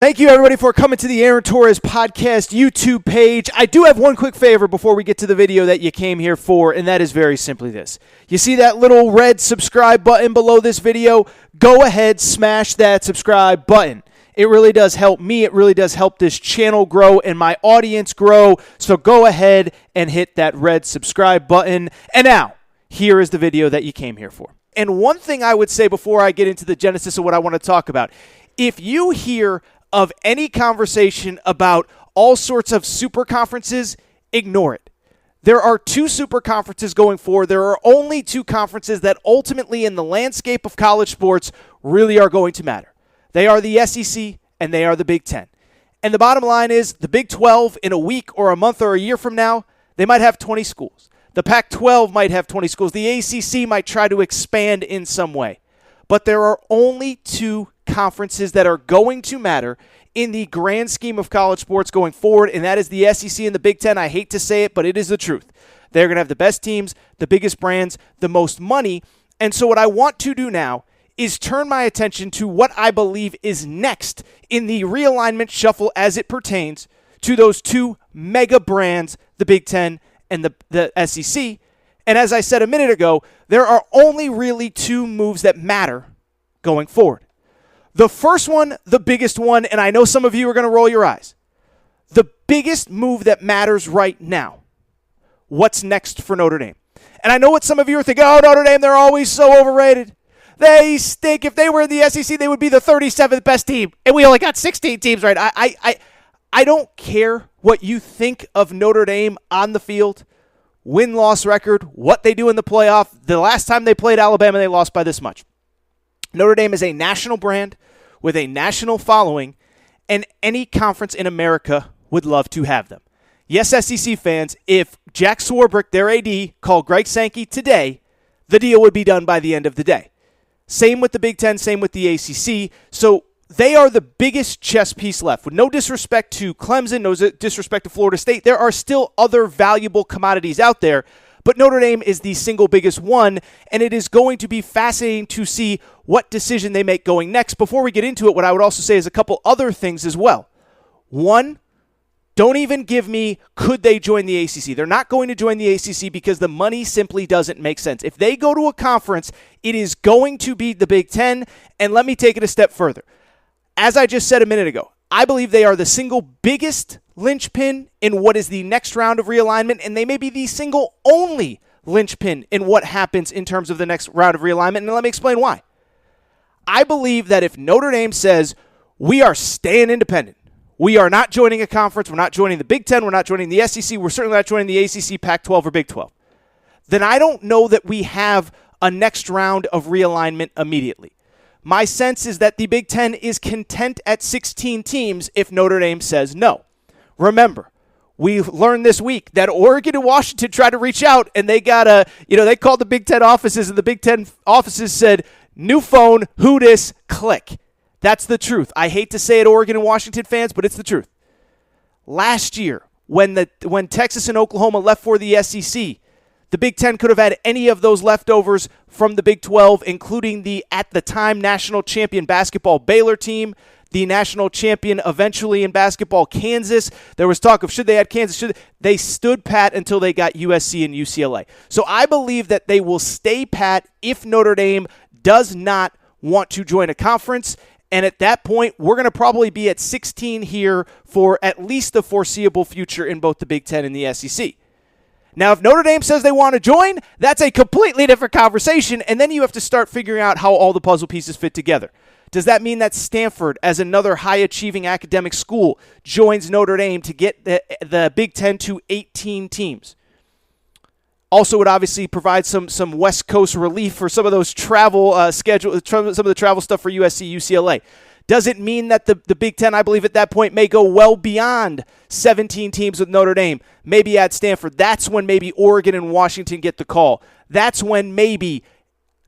Thank you, everybody, for coming to the Aaron Torres Podcast YouTube page. I do have one quick favor before we get to the video that you came here for, and that is very simply this. You see that little red subscribe button below this video? Go ahead, smash that subscribe button. It really does help me. It really does help this channel grow and my audience grow. So go ahead and hit that red subscribe button. And now, here is the video that you came here for. And one thing I would say before I get into the genesis of what I want to talk about, if you hear of any conversation about all sorts of super conferences, ignore it. There are two super conferences going forward. There are only two conferences that ultimately in the landscape of college sports really are going to matter. They are the SEC and they are the Big Ten. And the bottom line is the Big 12 in a week or a month or a year from now, they might have 20 schools. The Pac-12 might have 20 schools. The ACC might try to expand in some way. But there are only two conferences that are going to matter in the grand scheme of college sports going forward, and that is the SEC and the Big Ten. I hate to say it, but it is the truth. They're going to have the best teams, the biggest brands, the most money. And so what I want to do now is turn my attention to what I believe is next in the realignment shuffle as it pertains to those two mega brands, the Big Ten and the SEC. And as I said a minute ago, there are only really two moves that matter going forward. The first one, the biggest one, and I know some of you are going to roll your eyes. The biggest move that matters right now. What's next for Notre Dame? And I know what some of you are thinking, oh, Notre Dame, they're always so overrated. They stink. If they were in the SEC, they would be the 37th best team. And we only got 16 teams, right? I don't care what you think of Notre Dame on the field. Win-loss record, what they do in the playoff. The last time they played Alabama, they lost by this much. Notre Dame is a national brand with a national following, and any conference in America would love to have them. Yes, SEC fans, if Jack Swarbrick, their AD, called Greg Sankey today, the deal would be done by the end of the day. Same with the Big Ten, same with the ACC. So they are the biggest chess piece left. With no disrespect to Clemson, no disrespect to Florida State, there are still other valuable commodities out there. But Notre Dame is the single biggest one, and it is going to be fascinating to see what decision they make going next. Before we get into it, what I would also say is a couple other things as well. One, don't even give me could they join the ACC. They're not going to join the ACC because the money simply doesn't make sense. If they go to a conference, it is going to be the Big Ten, and let me take it a step further. As I just said a minute ago, I believe they are the single biggest linchpin in what is the next round of realignment, and they may be the single only linchpin in what happens in terms of the next round of realignment, and let me explain why. I believe that if Notre Dame says, we are staying independent, we are not joining a conference, we're not joining the Big Ten, we're not joining the SEC, we're certainly not joining the ACC, Pac-12, or Big 12, then I don't know that we have a next round of realignment immediately. My sense is that the Big Ten is content at 16 teams if Notre Dame says no. Remember, we learned this week that Oregon and Washington tried to reach out, and they got they called the Big Ten offices, and the Big Ten offices said, new phone, who dis, click. That's the truth. I hate to say it, Oregon and Washington fans, but it's the truth. Last year, when Texas and Oklahoma left for the SEC, the Big Ten could have had any of those leftovers from the Big 12, including the, at the time, national champion basketball Baylor team, the national champion eventually in basketball Kansas. There was talk of should they add Kansas. They stood pat until they got USC and UCLA. So I believe that they will stay pat if Notre Dame does not want to join a conference. And at that point, we're going to probably be at 16 here for at least the foreseeable future in both the Big Ten and the SEC. Now, if Notre Dame says they want to join, that's a completely different conversation, and then you have to start figuring out how all the puzzle pieces fit together. Does that mean that Stanford, as another high-achieving academic school, joins Notre Dame to get the Big Ten to 18 teams? Also would obviously provide some West Coast relief for some of those travel some of the travel stuff for USC, UCLA. Does it mean that the Big Ten, I believe at that point, may go well beyond 17 teams with Notre Dame, maybe at Stanford? That's when maybe Oregon and Washington get the call. That's when maybe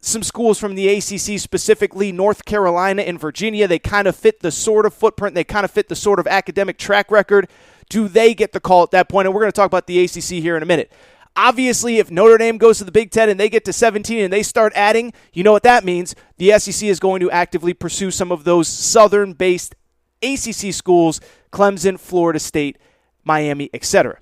some schools from the ACC, specifically North Carolina and Virginia, they kind of fit the sort of footprint, they kind of fit the sort of academic track record. Do they get the call at that point? And we're going to talk about the ACC here in a minute. Obviously, if Notre Dame goes to the Big Ten and they get to 17 and they start adding, you know what that means. The SEC is going to actively pursue some of those southern-based ACC schools, Clemson, Florida State, Miami, etc.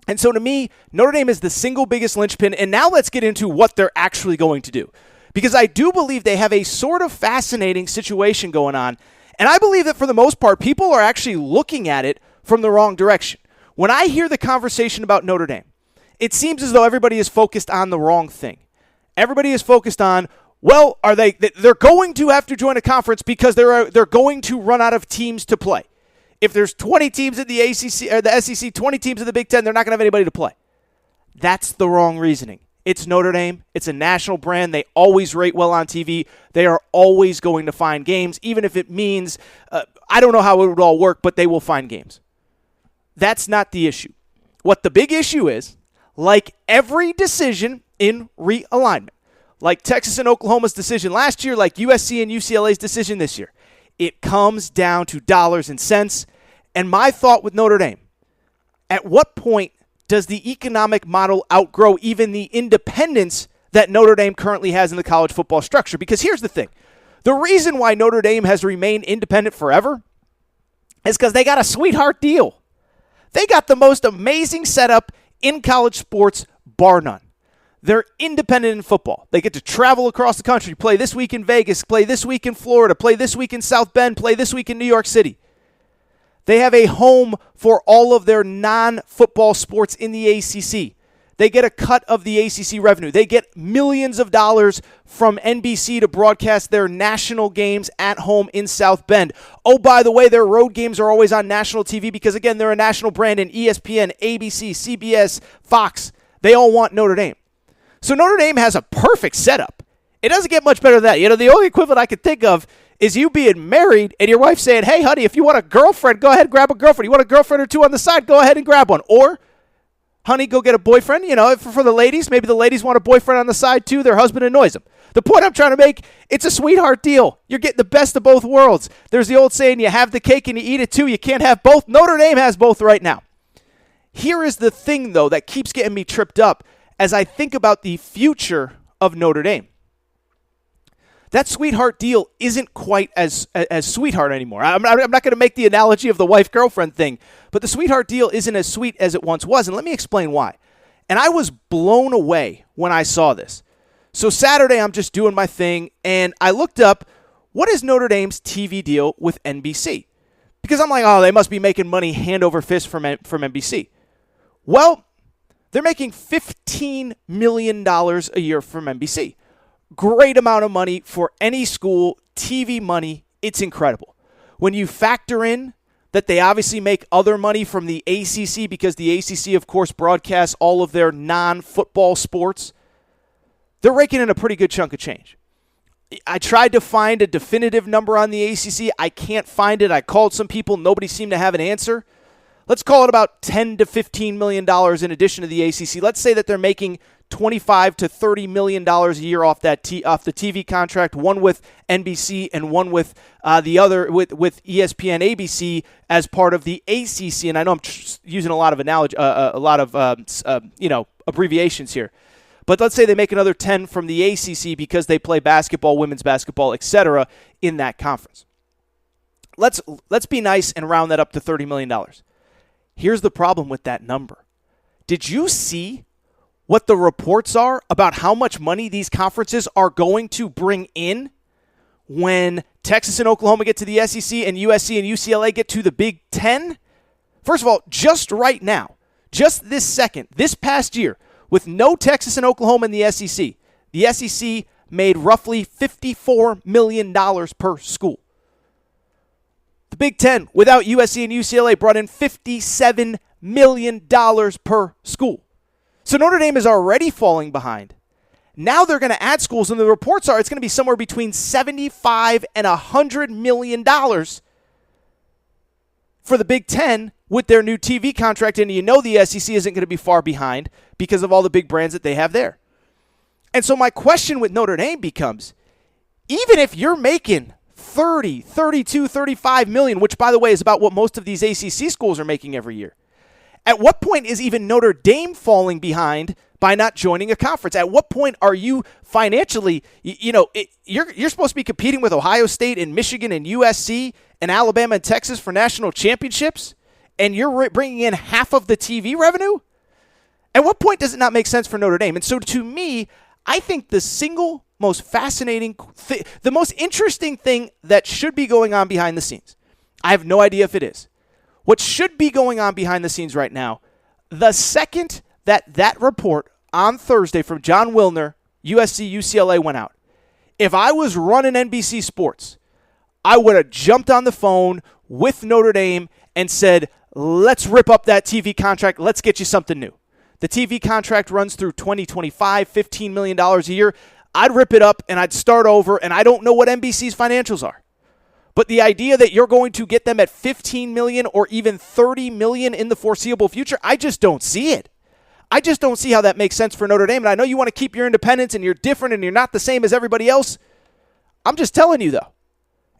And so to me, Notre Dame is the single biggest linchpin, and now let's get into what they're actually going to do. Because I do believe they have a sort of fascinating situation going on, and I believe that for the most part, people are actually looking at it from the wrong direction. When I hear the conversation about Notre Dame, it seems as though everybody is focused on the wrong thing. Everybody is focused on, well, they're going to have to join a conference because they're going to run out of teams to play. If there's 20 teams in the ACC or the SEC, 20 teams in the Big Ten, they're not going to have anybody to play. That's the wrong reasoning. It's Notre Dame. It's a national brand. They always rate well on TV. They are always going to find games, even if it means, I don't know how it would all work, but they will find games. That's not the issue. What the big issue is, like every decision in realignment, like Texas and Oklahoma's decision last year, like USC and UCLA's decision this year, it comes down to dollars and cents. And my thought with Notre Dame, at what point does the economic model outgrow even the independence that Notre Dame currently has in the college football structure? Because here's the thing. The reason why Notre Dame has remained independent forever is because they got a sweetheart deal. They got the most amazing setup in college sports, bar none. They're independent in football. They get to travel across the country, play this week in Vegas, play this week in Florida, play this week in South Bend, play this week in New York City. They have a home for all of their non-football sports in the ACC. They get a cut of the ACC revenue. They get millions of dollars from NBC to broadcast their national games at home in South Bend. Oh, by the way, their road games are always on national TV because, again, they're a national brand in ESPN, ABC, CBS, Fox. They all want Notre Dame. So Notre Dame has a perfect setup. It doesn't get much better than that. You know, the only equivalent I could think of is you being married and your wife saying, hey, honey, if you want a girlfriend, go ahead and grab a girlfriend. You want a girlfriend or two on the side, go ahead and grab one. Or, honey, go get a boyfriend. You know, for the ladies, maybe the ladies want a boyfriend on the side too. Their husband annoys them. The point I'm trying to make, it's a sweetheart deal. You're getting the best of both worlds. There's the old saying, you have the cake and you eat it too. You can't have both. Notre Dame has both right now. Here is the thing, though, that keeps getting me tripped up as I think about the future of Notre Dame. That sweetheart deal isn't quite as sweetheart anymore. I'm not going to make the analogy of the wife-girlfriend thing, but the sweetheart deal isn't as sweet as it once was, and let me explain why. And I was blown away when I saw this. So Saturday, I'm just doing my thing, and I looked up, what is Notre Dame's TV deal with NBC? Because I'm like, oh, they must be making money hand over fist from NBC. Well, they're making $15 million a year from NBC. Great amount of money for any school, TV money. It's incredible. When you factor in that they obviously make other money from the ACC because the ACC, of course, broadcasts all of their non-football sports, they're raking in a pretty good chunk of change. I tried to find a definitive number on the ACC. I can't find it. I called some people. Nobody seemed to have an answer. Let's call it about $10 to $15 million in addition to the ACC. Let's say that they're making $25 to $30 million a year off the TV contract, one with NBC and one with the other with ESPN ABC as part of the ACC. And I know I'm using a lot of abbreviations here. But let's say they make another 10 from the ACC because they play basketball, women's basketball, etc. in that conference. Let's be nice and round that up to $30 million. Here's the problem with that number. Did you see what the reports are about how much money these conferences are going to bring in when Texas and Oklahoma get to the SEC and USC and UCLA get to the Big Ten? First of all, just right now, just this second, this past year, with no Texas and Oklahoma in the SEC made roughly $54 million per school. The Big Ten, without USC and UCLA, brought in $57 million per school. So Notre Dame is already falling behind. Now they're going to add schools, and the reports are it's going to be somewhere between $75 and $100 million for the Big Ten with their new TV contract, and you know the SEC isn't going to be far behind because of all the big brands that they have there. And so my question with Notre Dame becomes, even if you're making 30, 32, 35 million, which, by the way, is about what most of these ACC schools are making every year, at what point is even Notre Dame falling behind by not joining a conference? At what point are you financially, you're supposed to be competing with Ohio State and Michigan and USC and Alabama and Texas for national championships, and you're bringing in half of the TV revenue? At what point does it not make sense for Notre Dame? And so to me, I think the single most fascinating, the most interesting thing that should be going on behind the scenes, I have no idea if it is. What should be going on behind the scenes right now, the second that report on Thursday from John Wilner, USC, UCLA went out, if I was running NBC Sports, I would have jumped on the phone with Notre Dame and said, let's rip up that TV contract. Let's get you something new. The TV contract runs through 2025, $15 million a year. I'd rip it up and I'd start over, and I don't know what NBC's financials are. But the idea that you're going to get them at $15 million or even $30 million in the foreseeable future, I just don't see it. I just don't see how that makes sense for Notre Dame. And I know you want to keep your independence and you're different and you're not the same as everybody else. I'm just telling you, though.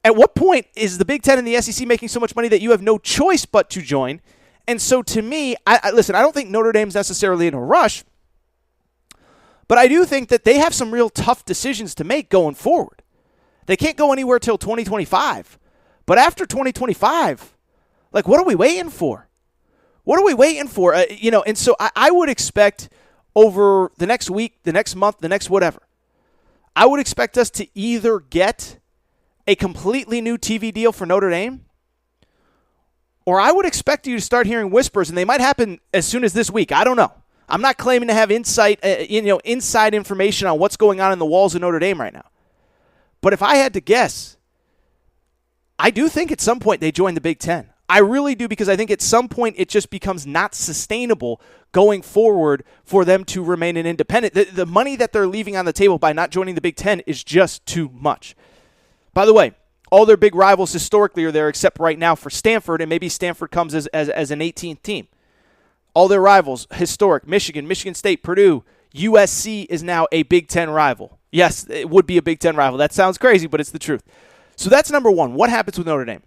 At what point is the Big Ten and the SEC making so much money that you have no choice but to join? And so to me, listen, I don't think Notre Dame's necessarily in a rush, but I do think that they have some real tough decisions to make going forward. They can't go anywhere till 2025. But after 2025, like, what are we waiting for? What are we waiting for? And so I would expect over the next week, the next month, the next whatever, I would expect us to either get a completely new TV deal for Notre Dame, or I would expect you to start hearing whispers, and they might happen as soon as this week. I don't know. I'm not claiming to have inside information on what's going on in the walls of Notre Dame right now. But if I had to guess, I do think at some point they join the Big Ten. I really do, because I think at some point it just becomes not sustainable going forward for them to remain an independent. The money that they're leaving on the table by not joining the Big Ten is just too much. By the way, all their big rivals historically are there except right now for Stanford, and maybe Stanford comes as an 18th team. All their rivals, historic, Michigan, Michigan State, Purdue, USC is now a Big Ten rival. Yes, it would be a Big Ten rival. That sounds crazy, but it's the truth. So that's number one. What happens with Notre Dame?